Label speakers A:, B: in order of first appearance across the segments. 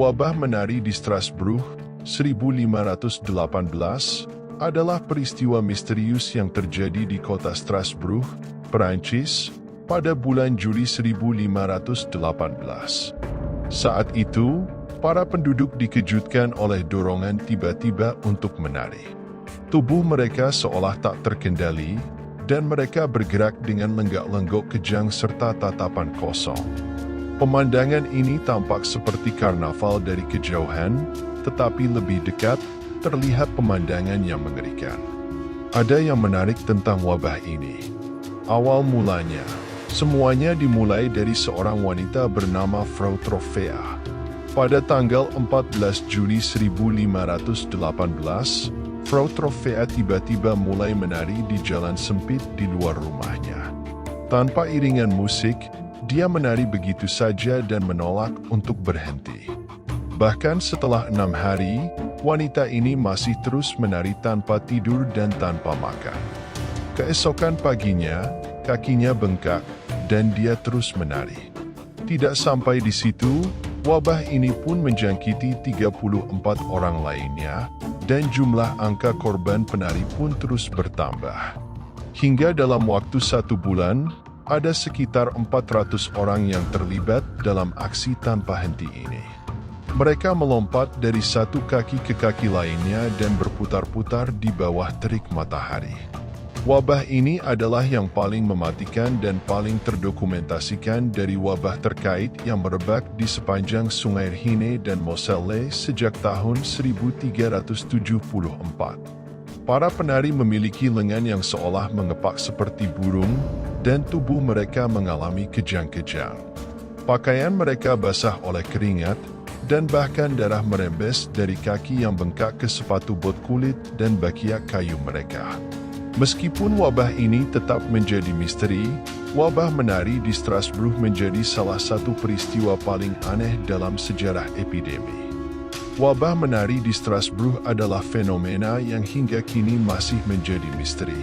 A: Wabah menari di Strasbourg, 1518, adalah peristiwa misterius yang terjadi di kota Strasbourg, Perancis, pada bulan Juli 1518. Saat itu, para penduduk dikejutkan oleh dorongan tiba-tiba untuk menari. Tubuh mereka seolah tak terkendali, dan mereka bergerak dengan lenggak-lenggok kejang serta tatapan kosong. Pemandangan ini tampak seperti karnaval dari kejauhan, tetapi lebih dekat, terlihat pemandangan yang mengerikan. Ada yang menarik tentang wabah ini. Awal mulanya, semuanya dimulai dari seorang wanita bernama Frau Trofea. Pada tanggal 14 Juli 1518, Frau Trofea tiba-tiba mulai menari di jalan sempit di luar rumahnya. Tanpa iringan musik, dia menari begitu saja dan menolak untuk berhenti. Bahkan setelah 6 hari, wanita ini masih terus menari tanpa tidur dan tanpa makan. Keesokan paginya, kakinya bengkak, dan dia terus menari. Tidak sampai di situ, wabah ini pun menjangkiti 34 orang lainnya, dan jumlah angka korban penari pun terus bertambah. Hingga dalam waktu 1 bulan, ada sekitar 400 orang yang terlibat dalam aksi tanpa henti ini. Mereka melompat dari satu kaki ke kaki lainnya dan berputar-putar di bawah terik matahari. Wabah ini adalah yang paling mematikan dan paling terdokumentasikan dari wabah terkait yang merebak di sepanjang Sungai Rhine dan Moselle sejak tahun 1374. Para penari memiliki lengan yang seolah mengepak seperti burung, dan tubuh mereka mengalami kejang-kejang. Pakaian mereka basah oleh keringat, dan bahkan darah merembes dari kaki yang bengkak ke sepatu bot kulit dan bakiak kayu mereka. Meskipun wabah ini tetap menjadi misteri, wabah menari di Strasbourg menjadi salah satu peristiwa paling aneh dalam sejarah epidemi. Wabah menari di Strasbourg adalah fenomena yang hingga kini masih menjadi misteri.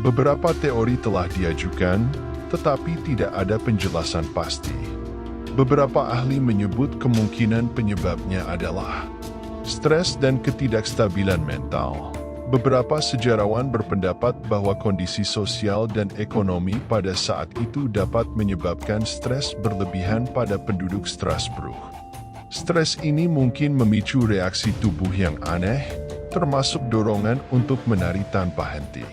A: Beberapa teori telah diajukan, tetapi tidak ada penjelasan pasti. Beberapa ahli menyebut kemungkinan penyebabnya adalah stres dan ketidakstabilan mental. Beberapa sejarawan berpendapat bahwa kondisi sosial dan ekonomi pada saat itu dapat menyebabkan stres berlebihan pada penduduk Strasbourg. Stres ini mungkin memicu reaksi tubuh yang aneh, termasuk dorongan untuk menari tanpa henti.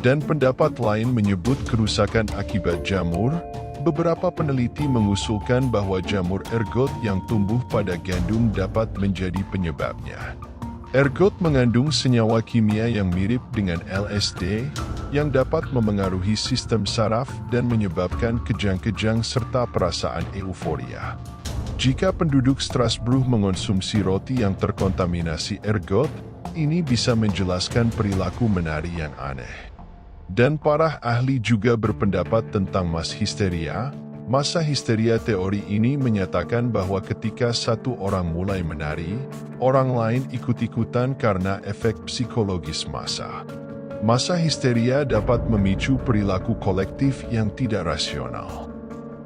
A: Dan pendapat lain menyebut kerusakan akibat jamur. Beberapa peneliti mengusulkan bahwa jamur ergot yang tumbuh pada gandum dapat menjadi penyebabnya. Ergot mengandung senyawa kimia yang mirip dengan LSD, yang dapat memengaruhi sistem saraf dan menyebabkan kejang-kejang serta perasaan euforia. Jika penduduk Strasbourg mengonsumsi roti yang terkontaminasi ergot, ini bisa menjelaskan perilaku menari yang aneh. Dan para ahli juga berpendapat tentang masa histeria. Masa histeria teori ini menyatakan bahwa ketika satu orang mulai menari, orang lain ikut-ikutan karena efek psikologis massa. Masa histeria dapat memicu perilaku kolektif yang tidak rasional.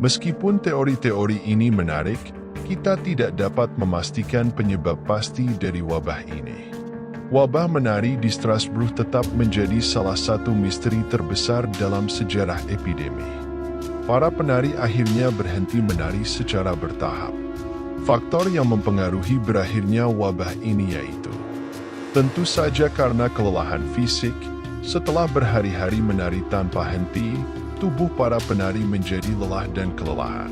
A: Meskipun teori-teori ini menarik, kita tidak dapat memastikan penyebab pasti dari wabah ini. Wabah menari di Strasbourg tetap menjadi salah satu misteri terbesar dalam sejarah epidemi. Para penari akhirnya berhenti menari secara bertahap. Faktor yang mempengaruhi berakhirnya wabah ini yaitu tentu saja karena kelelahan fisik. Setelah berhari-hari menari tanpa henti, tubuh para penari menjadi lelah dan kelelahan.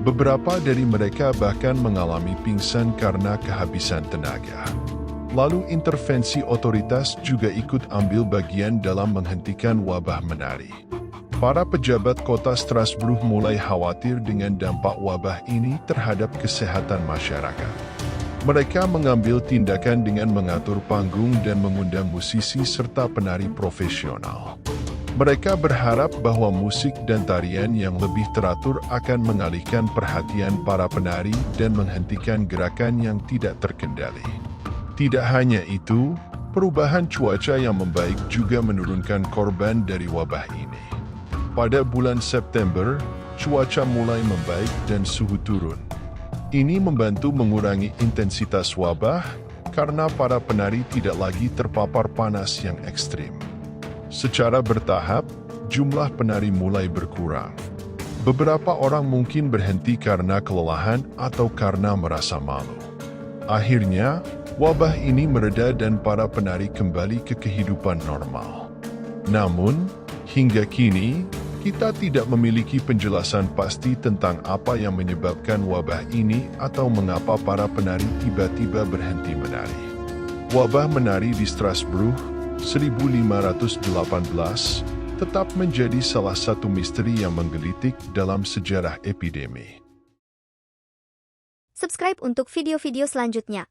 A: Beberapa dari mereka bahkan mengalami pingsan karena kehabisan tenaga. Lalu intervensi otoritas juga ikut ambil bagian dalam menghentikan wabah menari. Para pejabat kota Strasbourg mulai khawatir dengan dampak wabah ini terhadap kesehatan masyarakat. Mereka mengambil tindakan dengan mengatur panggung dan mengundang musisi serta penari profesional. Mereka berharap bahwa musik dan tarian yang lebih teratur akan mengalihkan perhatian para penari dan menghentikan gerakan yang tidak terkendali. Tidak hanya itu, perubahan cuaca yang membaik juga menurunkan korban dari wabah ini. Pada bulan September, cuaca mulai membaik dan suhu turun. Ini membantu mengurangi intensitas wabah karena para penari tidak lagi terpapar panas yang ekstrim. Secara bertahap, jumlah penari mulai berkurang. Beberapa orang mungkin berhenti karena kelelahan atau karena merasa malu. Akhirnya, wabah ini mereda dan para penari kembali ke kehidupan normal. Namun, hingga kini, kita tidak memiliki penjelasan pasti tentang apa yang menyebabkan wabah ini atau mengapa para penari tiba-tiba berhenti menari. Wabah menari di Strasbourg 1518 tetap menjadi salah satu misteri yang menggelitik dalam sejarah epidemi.
B: Subscribe untuk video-video selanjutnya.